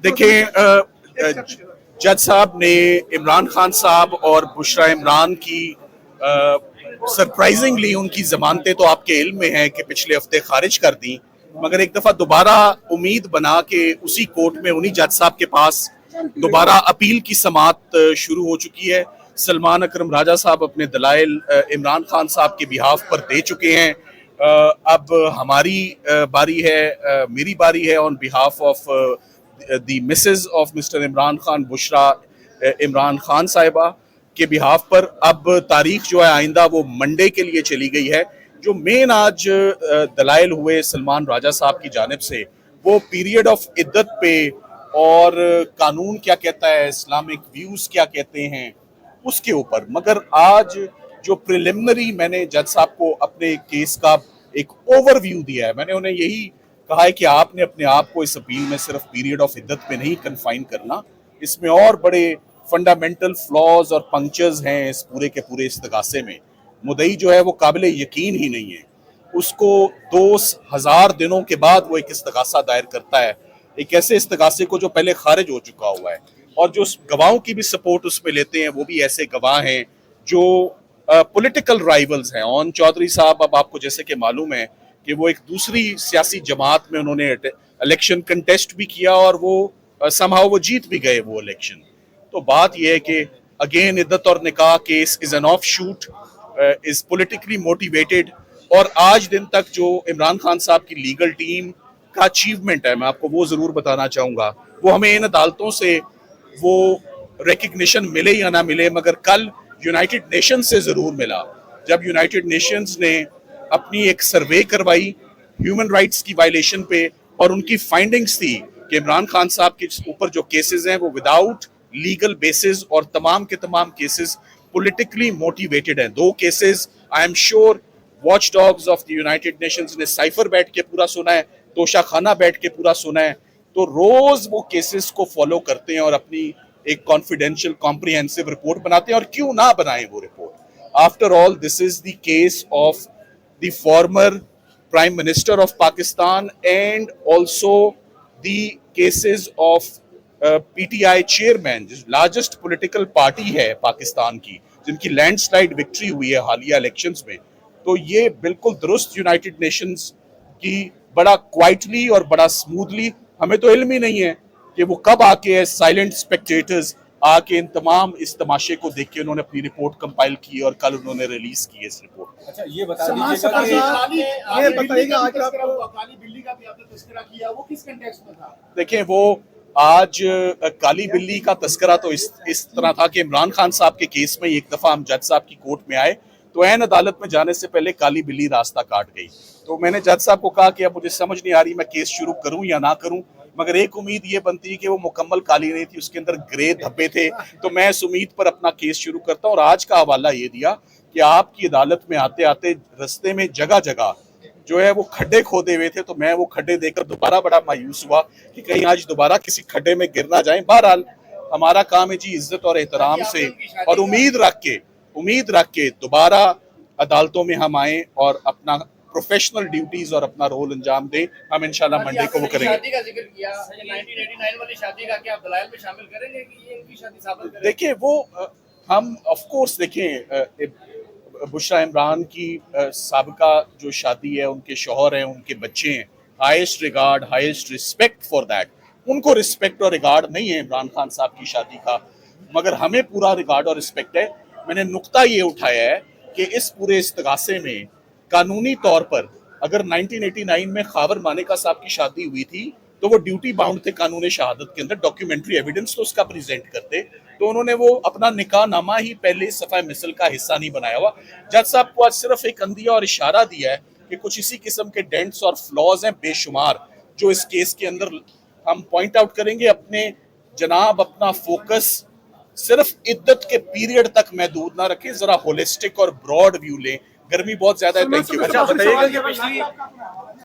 देखिए, जज साहब ने इमरान खान साहब और बुशरा इमरान की सरप्राइजिंगली उनकी जमानतें तो आपके इल्म में है कि पिछले हफ्ते खारिज कर दी, मगर एक दफा दोबारा उम्मीद बना के उसी कोर्ट में उन्हीं जज साहब के पास दोबारा अपील की समाअत शुरू हो चुकी है। सलमान अकरम राजा साहब अपने दलाइल इमरान खान साहब के बिहाफ पर दे चुके हैं। अब हमारी बारी है, मेरी बारी है on behalf of the Mrs of mister Imran Khan, Bushra Imran Khan साहिबा के बिहाफ पर। अब तारीख जो है आइंदा वो मंडे के लिए चली गई है। जो मेन आज दलाइल हुए सलमान राजा साहब की जानिब से वो पीरियड ऑफ इद्दत पे और कानून क्या कहता है, इस्लामिक व्यूज क्या कहते हैं उसके ऊपर। मगर आज जो प्रिलिमिनरी मैंने जज साहब को अपने केस का एक ओवरव्यू दिया है, मैंने उन्हें यही कहा है कि आपने अपने आप को इस अपील में सिर्फ पीरियड ऑफ इद्दत पे नहीं कन्फाइन करना, इसमें और बड़े फंडामेंटल फ्लॉज और पंक्चर्स हैं इस पूरे के पूरे इस्तगासे में। मुदई जो है वो काबिले यकीन ही नहीं है, उसको 2000 दिनों के बाद वो एक इस्तगासा दायर करता है, एक ऐसे इस्तगासे को जो पहले खारिज हो चुका हुआ है। और जो गवाहों की भी सपोर्ट उसमें लेते हैं वो भी ऐसे गवाह हैं जो पॉलिटिकल राइवल्स हैं। ओन चौधरी साहब, अब आपको जैसे कि मालूम है कि वो एक दूसरी सियासी जमात में उन्होंने इलेक्शन कंटेस्ट भी किया और वो समहाउ वो जीत भी गए वो इलेक्शन। तो बात यह है कि अगेन इद्दत और निकाह case is an of shoot, is politically motivated. और आज दिन तक जो इमरान खान साहब की लीगल टीम का अचीवमेंट है, मैं आपको वो जरूर बताना चाहूंगा। वो हमें इन अदालतों से वो रिकग्निशन मिले या ना मिले, मगर कल यूनाइटेड नेशंस से जरूर मिला जब यूनाइटेड नेशंस ने अपनी एक सर्वे करवाई ह्यूमन राइट्स की वायलेशन पे, और उनकी फाइंडिंग्स थी कि इमरान खान साहब के ऊपर जो केसेस हैं वो विदाउट लीगल बेसिस और तमाम के तमाम केसेस पॉलिटिकली मोटिवेटेड हैं। 2 cases I am sure watch dogs of the United Nations ने साइफर बैठ के पूरा सुना है, तोशा खाना बैठ के पूरा सुना है। तो रोज वो केसेस को फॉलो करते हैं और अपनी एक कॉन्फिडेंशियल कॉम्प्रिहेंसिव रिपोर्ट बनाते हैं। और क्यों ना बनाएं वो report, after all this is the case of the former prime minister of Pakistan and also the cases of PTI chairman, जो लार्जेस्ट पॉलिटिकल पार्टी है पाकिस्तान की, जिनकी लैंडस्लाइड विक्ट्री हुई है हालिया इलेक्शंस में। तो ये बिल्कुल दुरुस्त यूनाइटेड नेशंस की बड़ा क्वाइटली और बड़ा स्मूथली, हमें तो इल्म ही नहीं है कि वो कब आके साइलेंट स्पेक्टेटर्स आके इन तमाम इस तमाशे को देख के उन्होंने अपनी रिपोर्ट कंपाइल की और कल उन्होंने रिलीज की इस रिपोर्ट। अच्छा, ये बता दीजिएगा कि बताइएगा आज काली बिल्ली का भी आपने तस्करा किया, वो किस कंटेक्स्ट में था? देखें, वो आज काली बिल्ली का तस्करा तो इस तरह था कि इमरान खान साहब के केस में एक दफा हम जज साहब की कोर्ट में आए तो ऐन अदालत में जाने से पहले काली बिल्ली रास्ता काट गई। तो मैंने जज साहब को कहा कि अब मुझे समझ नहीं आ रही मैं केस शुरू करूं या ना करूं, मगर एक उम्मीद ये बनती है कि वो मुकम्मल काली नहीं थी, उसके अंदर ग्रे धब्बे थे। तो मैं इस उम्मीद पर अपना केस शुरू करता हूं और आज का हवाला ये दिया कि आपकी अदालत में आते आते रास्ते में जगह जगह जो है वो खड्डे खोदे हुए थे, तो मैं वो खड्डे देखकर दोबारा बड़ा मायूस हुआ कि कहीं आज दोबारा किसी खड्डे में गिर ना जाए। बहरहाल हमारा काम है जी इज्जत और एहतराम से और उम्मीद रख के दोबारा अदालतों में हम आए और अपना प्रोफेशनल ड्यूटीज और अपना रोल अंजाम दें। हम इंशाल्लाह मंडे को वो करेंगे। शादी का जिक्र किया, 1989 वाली शादी का क्या आप दलाइल में शामिल करेंगे कि ये इनकी शादी साबित करेंगे? देखिए, वो हम ऑफ कोर्स देखें, बुशरा इमरान की साबिका जो शादी है, उनके शौहर हैं, उनके बच्चे हैं, highest regard highest respect for that. उनको रिस्पेक्ट और रिगार्ड नहीं है इमरान खान साहब की शादी का, मगर हमें पूरा रिगार्ड और रिस्पेक्ट है। मैंने नुक्ता ये उठाया है कि इस पूरे इस्तगासे में कानूनी तौर पर अगर 1989 में खावर मानेका साहब की शादी हुई थी तो वो ड्यूटी बाउंड थे कानूनी शहादत के अंदर, डॉक्यूमेंट्री एविडेंस तो उसका प्रेजेंट करते। तो उन्होंने वो अपना निकाह नामा ही पहले सफ़ा मिसल का हिस्सा नहीं बनाया हुआ। जज साहब को आज सिर्फ एक अंदिया और इशारा दिया है कि कुछ इसी किस्म के डेंट्स और फ्लॉज हैं बेशुमार जो इस केस के अंदर हम पॉइंट आउट करेंगे। अपने जनाब अपना फोकस सिर्फ इद्दत के पीरियड तक महदूद ना रखें, जरा होलिस्टिक और ब्रॉड व्यू लें। गर्मी बहुत ज्यादा है। Thank you. अच्छा, बताइएगा कि पिछली